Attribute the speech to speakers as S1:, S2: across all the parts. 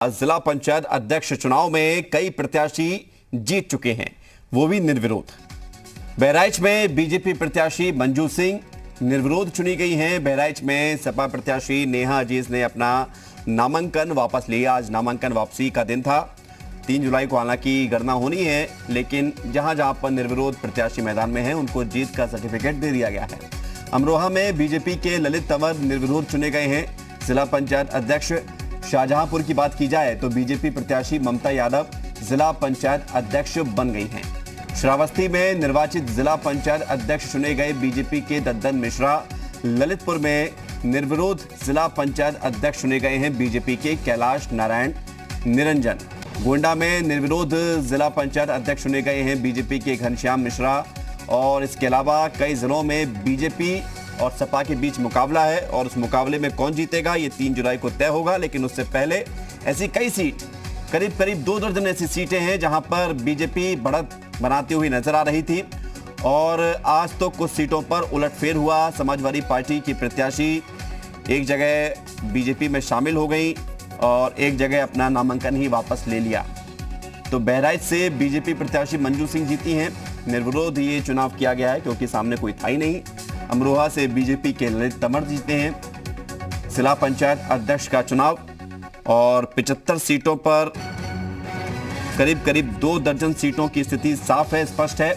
S1: जिला पंचायत अध्यक्ष चुनाव में कई प्रत्याशी जीत चुके हैं, वो भी निर्विरोध। बहराइच में बीजेपी प्रत्याशी मंजू सिंह निर्विरोध चुनी गई हैं। बहराइच में सपा प्रत्याशी नेहा अजीज ने अपना नामांकन वापस लिया। आज नामांकन वापसी का दिन था। 3 जुलाई को हालांकि गणना होनी है, लेकिन जहां जहां पर निर्विरोध प्रत्याशी मैदान में हैं, उनको जीत का सर्टिफिकेट दे दिया गया है। अमरोहा में बीजेपी के ललित तंवर निर्विरोध चुने गए हैं। जिला पंचायत अध्यक्ष शाहजहांपुर की बात की जाए तो बीजेपी प्रत्याशी ममता यादव जिला पंचायत अध्यक्ष बन गई हैं। श्रावस्ती में निर्वाचित जिला पंचायत अध्यक्ष चुने गए बीजेपी के दद्दन मिश्रा। ललितपुर में निर्विरोध जिला पंचायत अध्यक्ष चुने गए हैं बीजेपी के कैलाश नारायण निरंजन। गोंडा में निर्विरोध जिला पंचायत अध्यक्ष चुने गए हैं बीजेपी के घनश्याम मिश्रा। और इसके अलावा कई जिलों में बीजेपी और सपा के बीच मुकाबला है, और उस मुकाबले में कौन जीतेगा ये 3 जुलाई को तय होगा। लेकिन उससे पहले ऐसी कई सीट, करीब 2 दर्जन ऐसी सीटें हैं जहां पर बीजेपी बढ़त बनाती हुई नजर आ रही थी। और आज तो कुछ सीटों पर उलटफेर हुआ। समाजवादी पार्टी की प्रत्याशी एक जगह बीजेपी में शामिल हो गई और एक जगह अपना नामांकन ही वापस ले लिया। तो बहराइच से बीजेपी प्रत्याशी मंजू सिंह जीती हैं। निर्विरोध ये चुनाव किया गया है क्योंकि सामने कोई था ही नहीं। अमरोहा से बीजेपी के ललित तंवर जीते हैं जिला पंचायत अध्यक्ष का चुनाव, और 75 सीटों पर करीब 2 दर्जन सीटों की स्थिति साफ है, स्पष्ट है।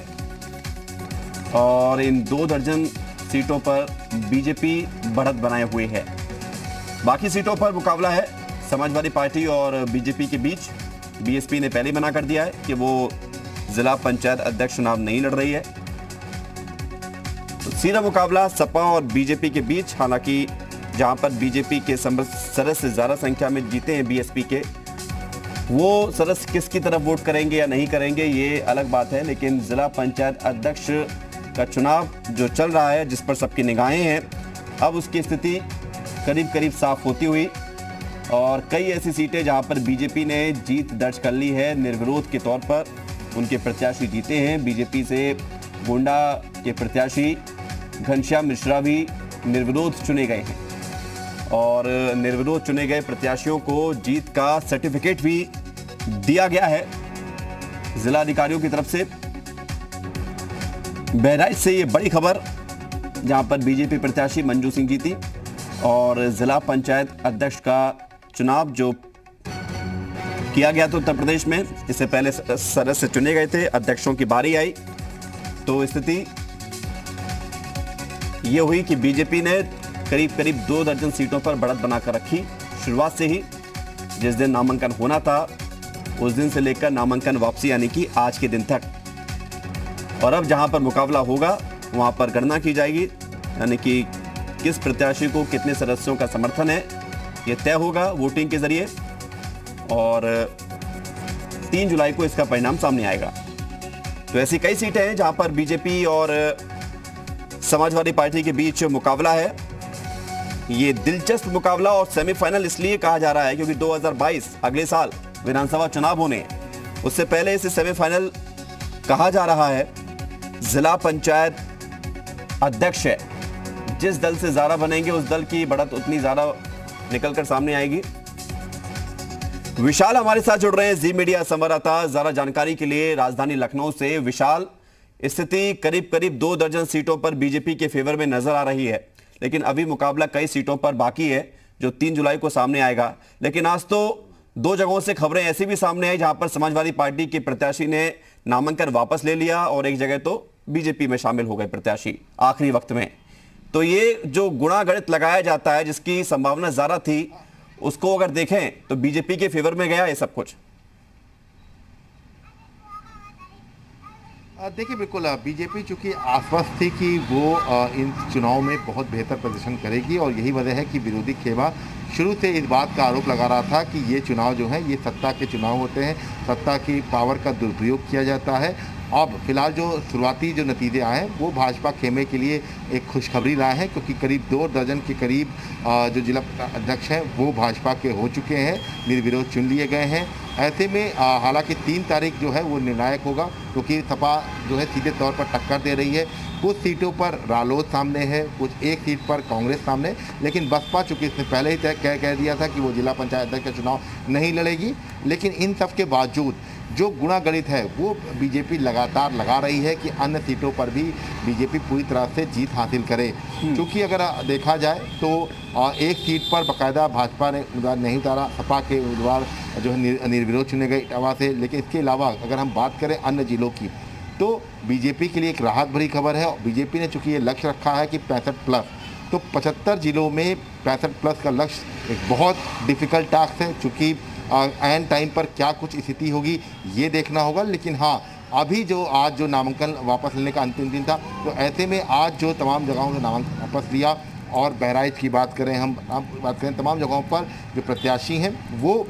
S1: और इन 2 दर्जन सीटों पर बीजेपी बढ़त बनाए हुए है। बाकी सीटों पर मुकाबला है समाजवादी पार्टी और बीजेपी के बीच। बीएसपी ने पहले ही मना कर दिया है कि वो जिला पंचायत अध्यक्ष चुनाव नहीं लड़ रही है। तो सीधा मुकाबला सपा और बीजेपी के बीच। हालांकि जहां पर बीजेपी के सदस्य ज्यादा संख्या में जीते हैं बीएसपी के, वो सदस्य किसकी तरफ वोट करेंगे या नहीं करेंगे ये अलग बात है। लेकिन जिला पंचायत अध्यक्ष का चुनाव जो चल रहा है, जिस पर सबकी निगाहें हैं, अब उसकी स्थिति करीब साफ होती हुई। और कई ऐसी सीटें जहां पर बीजेपी ने जीत दर्ज कर ली है निर्विरोध के तौर पर, उनके प्रत्याशी जीते हैं। बीजेपी से गोंडा के प्रत्याशी घनश्याम मिश्रा भी निर्विरोध चुने गए हैं, और निर्विरोध चुने गए प्रत्याशियों को जीत का सर्टिफिकेट भी दिया गया है जिला अधिकारियों की तरफ से। बहराइच से ये बड़ी खबर, जहां पर बीजेपी प्रत्याशी मंजू सिंह जीती, और जिला पंचायत अध्यक्ष का चुनाव जो किया गया था उत्तर प्रदेश में, इससे पहले सदस्य चुने गए थे, अध्यक्षों की बारी आई तो स्थिति ये हुई कि बीजेपी ने करीब 2 दर्जन सीटों पर बढ़त बनाकर रखी शुरुआत से ही। जिस दिन नामांकन होना था उस दिन से लेकर नामांकन वापसी यानी कि आज के दिन तक। और अब जहां पर मुकाबला होगा वहां पर गणना की जाएगी, यानी कि किस प्रत्याशी को कितने सदस्यों का समर्थन है ये तय होगा वोटिंग के जरिए, और 3 जुलाई को इसका परिणाम सामने आएगा। तो ऐसी कई सीटें हैं जहां पर बीजेपी और समाजवादी पार्टी के बीच मुकाबला है। ये दिलचस्प मुकाबला और सेमीफाइनल इसलिए कहा जा रहा है क्योंकि 2022 अगले साल विधानसभा चुनाव होने, उससे पहले इसे सेमीफाइनल कहा जा रहा है। जिला पंचायत अध्यक्ष है, जिस दल से ज्यादा बनेंगे उस दल की बढ़त उतनी ज्यादा निकलकर सामने आएगी। विशाल हमारे साथ जुड़ रहे हैं, जी मीडिया संवाददाता। ज्यादा जानकारी के लिए राजधानी लखनऊ से विशाल, स्थिति करीब 2 दर्जन सीटों पर बीजेपी के फेवर में नजर आ रही है, लेकिन अभी मुकाबला कई सीटों पर बाकी है जो 3 जुलाई को सामने आएगा। लेकिन आज तो 2 जगहों से खबरें ऐसी भी सामने आई जहां पर समाजवादी पार्टी के प्रत्याशी ने नामांकन वापस ले लिया, और एक जगह तो बीजेपी में शामिल हो गए प्रत्याशी आखिरी वक्त में। तो ये जो गुणा गणित लगाया जाता है, जिसकी संभावना ज्यादा थी, उसको अगर देखें तो बीजेपी के फेवर में गया ये सब कुछ।
S2: देखिए, बिल्कुल बीजेपी चूंकि आश्वस्त थी कि वो इन चुनाव में बहुत बेहतर प्रदर्शन करेगी, और यही वजह है कि विरोधी खेमा शुरू से इस बात का आरोप लगा रहा था कि ये चुनाव जो है ये सत्ता के चुनाव होते हैं, सत्ता की पावर का दुरुपयोग किया जाता है। अब फिलहाल जो शुरुआती जो नतीजे आए हैं वो भाजपा खेमे के लिए एक खुशखबरी लाए हैं, क्योंकि करीब 2 दर्जन के करीब जो जिला अध्यक्ष हैं वो भाजपा के हो चुके हैं, निर्विरोध चुन लिए गए हैं। ऐसे में हालांकि 3 तारीख जो है वो निर्णायक होगा, क्योंकि सपा जो है सीधे तौर पर टक्कर दे रही है। कुछ सीटों पर रालोद सामने है, कुछ एक सीट पर कांग्रेस सामने, लेकिन बसपा चूंकि इसने पहले ही कह दिया था कि वो जिला पंचायत अध्यक्ष का चुनाव नहीं लड़ेगी। लेकिन इन सब के बावजूद जो गुणागणित है वो बीजेपी लगातार लगा रही है कि अन्य सीटों पर भी बीजेपी पूरी तरह से जीत हासिल करे। क्योंकि अगर देखा जाए तो एक सीट पर बाकायदा भाजपा ने उम्मीदवार नहीं उतारा, सपा के उम्मीदवार जो है निर्विरोध चुने गए इटावा से। लेकिन इसके अलावा अगर हम बात करें अन्य जिलों की तो बीजेपी के लिए एक राहत भरी खबर है। बीजेपी ने चूंकि ये लक्ष्य रखा है कि 65+, तो 75 जिलों में 65+ का लक्ष्य एक बहुत डिफ़िकल्ट टास्क है। चूँकि एन टाइम पर क्या कुछ स्थिति होगी ये देखना होगा। लेकिन हाँ, अभी जो आज जो नामांकन वापस लेने का अंतिम दिन था, तो ऐसे में आज जो तमाम जगहों से नामांकन वापस लिया, और बहराइच की बात करें, हम बात करें, तमाम जगहों पर जो प्रत्याशी हैं वो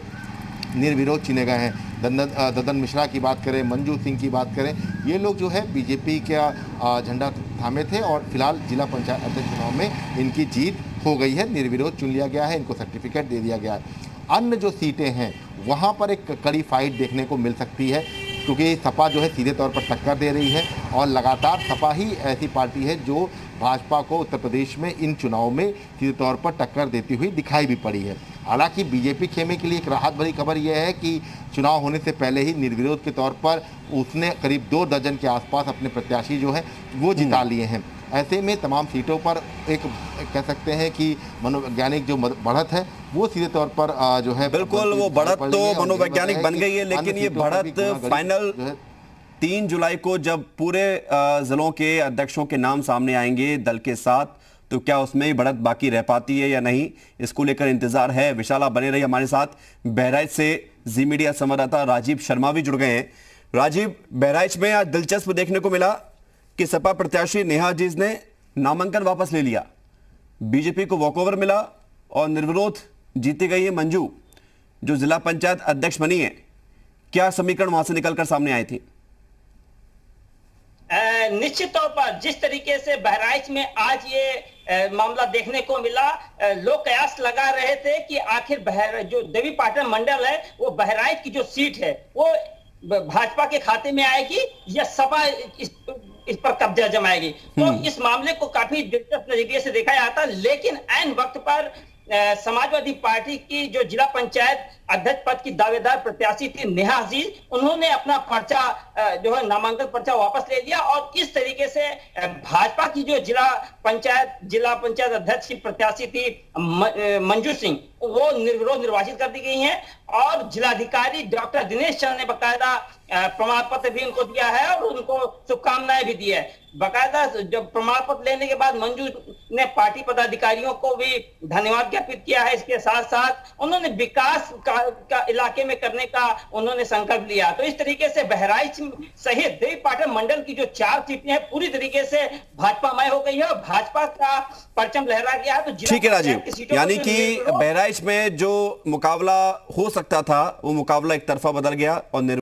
S2: निर्विरोध चुने गए हैं। ददन मिश्रा की बात करें, मंजू सिंह की बात करें, ये लोग जो है बीजेपी का झंडा थामे थे और फिलहाल जिला पंचायत अध्यक्ष चुनाव में इनकी जीत हो गई है, निर्विरोध चुन लिया गया है, इनको सर्टिफिकेट दे दिया गया है। अन्य जो सीटें हैं वहाँ पर एक कड़ी फाइट देखने को मिल सकती है, क्योंकि सपा जो है सीधे तौर पर टक्कर दे रही है और लगातार सपा ही ऐसी पार्टी है जो भाजपा को उत्तर प्रदेश में इन चुनाव में सीधे तौर पर टक्कर देती हुई दिखाई भी पड़ी है। हालांकि बीजेपी खेमे के लिए एक राहत भरी खबर यह है कि चुनाव होने से पहले ही निर्विरोध के तौर पर उसने करीब 2 दर्जन के आसपास अपने प्रत्याशी जो है वो जिता लिए हैं। ऐसे में तमाम सीटों पर एक कह सकते हैं कि मनोवैज्ञानिक जो बढ़त है वो सीधे तौर पर जो है,
S1: बिल्कुल वो बढ़त तो मनोवैज्ञानिक बन गई है। लेकिन ये बढ़त फाइनल 3 जुलाई को जब पूरे जिलों के अध्यक्षों के नाम सामने आएंगे दल के साथ, तो क्या उसमें ही बढ़त बाकी रह पाती है या नहीं, इसको लेकर इंतजार है। विशाला बने रही हमारे साथ। बहराइच से जी मीडिया संवाददाता राजीव शर्मा भी जुड़ गए हैं। राजीव, बहराइच में आज दिलचस्प देखने को मिला कि सपा प्रत्याशी नेहा अजीज ने नामांकन वापस ले लिया, बीजेपी को वॉकओवर मिला और निर्विरोध जीती गई है मंजू, जो जिला पंचायत अध्यक्ष बनी है। क्या समीकरण वहां से निकलकर सामने आए थे?
S3: निश्चित तौर पर जिस तरीके से बहराइच में आज ये मामला देखने को मिला, लोग कयास लगा रहे थे कि आखिर जो देवीपाटन मंडल है वो बहराइच की जो सीट है वो भाजपा के खाते में आएगी या सपा इस पर कब्जा जमाएगी। तो इस मामले को काफी दिलचस्प नजरिए से देखा जाता, लेकिन ऐन वक्त पर समाजवादी पार्टी की जो जिला पंचायत अध्यक्ष पद की दावेदार प्रत्याशी थी नेहा अजीज, उन्होंने अपना पर्चा जो है नामांकन पर्चा वापस ले लिया और इस तरीके से भाजपा की जो जिला पंचायत अध्यक्ष की प्रत्याशी थी मंजू सिंह, वो निर्विरोध निर्वाचित कर दी गई हैं। और जिलाधिकारी डॉक्टर दिनेश चंद्र ने बकायदा प्रमाण पत्र भी उनको दिया है और उनको शुभकामनाएं भी दी है। बकायदा जब प्रमाण पत्र लेने के बाद मंजू ने पार्टी पदाधिकारियों को भी धन्यवाद ज्ञापित किया है। इसके साथ साथ उन्होंने विकास का इलाके में करने का उन्होंने संकल्प लिया। तो इस तरीके से बहराइच सहित देवीपाटन मंडल की जो 4 सीटें हैं पूरी तरीके से भाजपामय हो गई है और भाजपा का परचम लहरा गया है। तो
S1: ठीक है राजीव, यानी कि बहराइच में जो मुकाबला हो सकता था वो मुकाबला एक तरफा बदल गया और